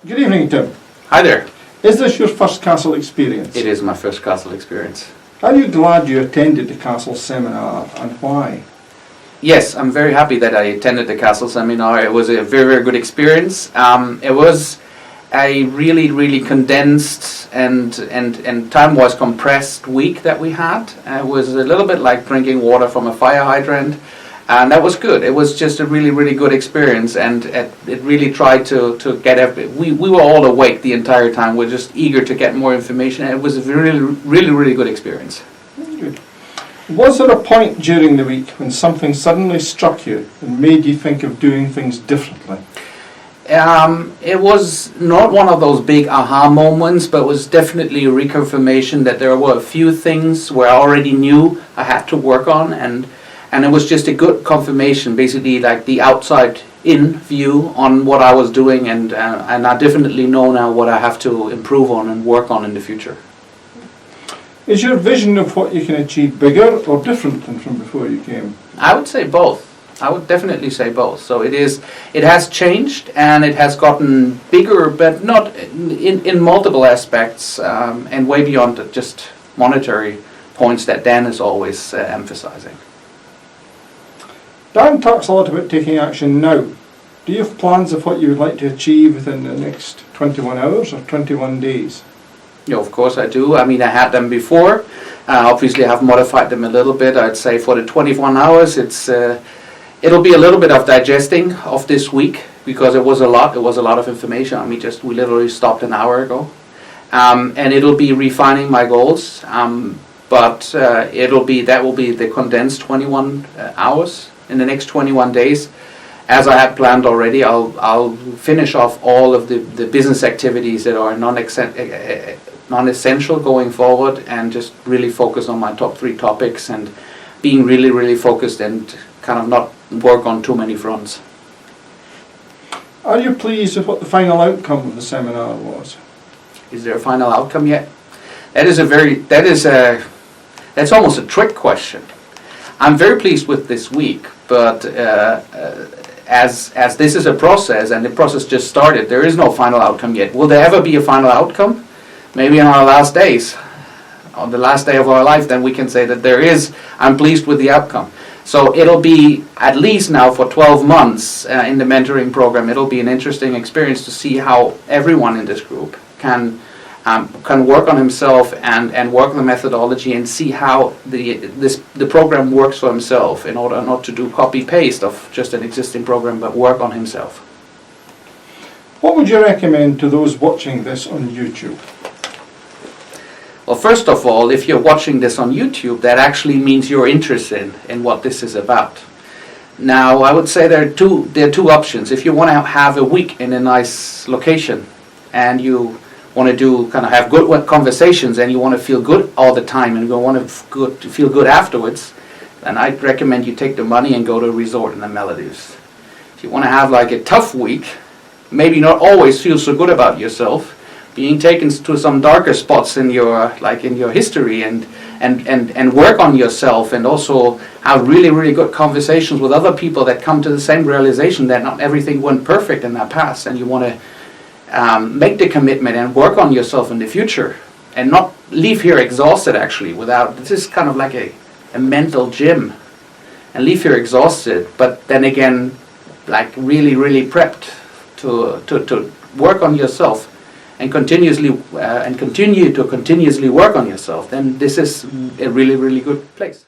Good evening, Tim. Hi there. Is this your first castle experience? It is my first castle experience. Are you glad you attended the castle seminar, and why? Yes, I'm very happy that I attended the castle seminar. It was a very, very good experience. It was a really condensed and time-wise compressed week that we had. It was a little bit like drinking water from a fire hydrant, and that was good. It was just a really good experience, and it really tried to get we were all awake the entire time. We're just eager to get more information, and it was a really good experience. Good. Was there a point during the week when something suddenly struck you and made you think of doing things differently? It was not one of those big aha moments, but it was definitely a reconfirmation that there were a few things where I already knew I had to work on, and it was just a good confirmation, basically like the outside-in view on what I was doing, and I definitely know now what I have to improve on and work on in the future. Is your vision of what you can achieve bigger or different than from before you came? I would say both. I would definitely say both. So it has changed, and it has gotten bigger, but not in multiple aspects, and way beyond just monetary points that Dan is always emphasizing. Dan talks a lot about taking action now. Do you have plans of what you would like to achieve within the next 21 hours or 21 days? Yeah, of course I do. I mean, I had them before. Obviously, I have modified them a little bit. I'd say for the 21 hours, it'll be a little bit of digesting of this week, because it was a lot. It was a lot of information. I mean, we literally stopped an hour ago, and it'll be refining my goals. But that will be the condensed 21 hours in the next 21 days. As I had planned already, I'll finish off all of the business activities that are non-essential going forward, and just really focus on my top 3 topics, and being really focused and kind of not work on too many fronts. Are you pleased with what the final outcome of the seminar was? Is there a final outcome yet? That's almost a trick question. I'm very pleased with this week, but as this is a process, and the process just started, there is no final outcome yet. Will there ever be a final outcome? Maybe on our last days, on the last day of our life, then we can say that there is. I'm pleased with the outcome. So it'll be, at least now for 12 months in the mentoring program, it'll be an interesting experience to see how everyone in this group can work on himself and work on the methodology, and see how the program works for himself, in order not to do copy-paste of just an existing program, but work on himself. What would you recommend to those watching this on YouTube? Well, first of all, if you're watching this on YouTube, that actually means you're interested in what this is about. Now, I would say there are two options. If you want to have a week in a nice location, and you want to have good conversations, and you want to feel good all the time, and you want to feel good afterwards, then I'd recommend you take the money and go to a resort in the Maldives. If you want to have like a tough week, maybe not always feel so good about yourself, being taken to some darker spots in your history, and work on yourself, and also have really good conversations with other people that come to the same realization that not everything went perfect in that past, and you want to make the commitment and work on yourself in the future, and not leave here exhausted. Actually, this is kind of like a mental gym, and leave here exhausted, but then again, like really prepped to work on yourself, and continue to continuously work on yourself. Then this is a really good place.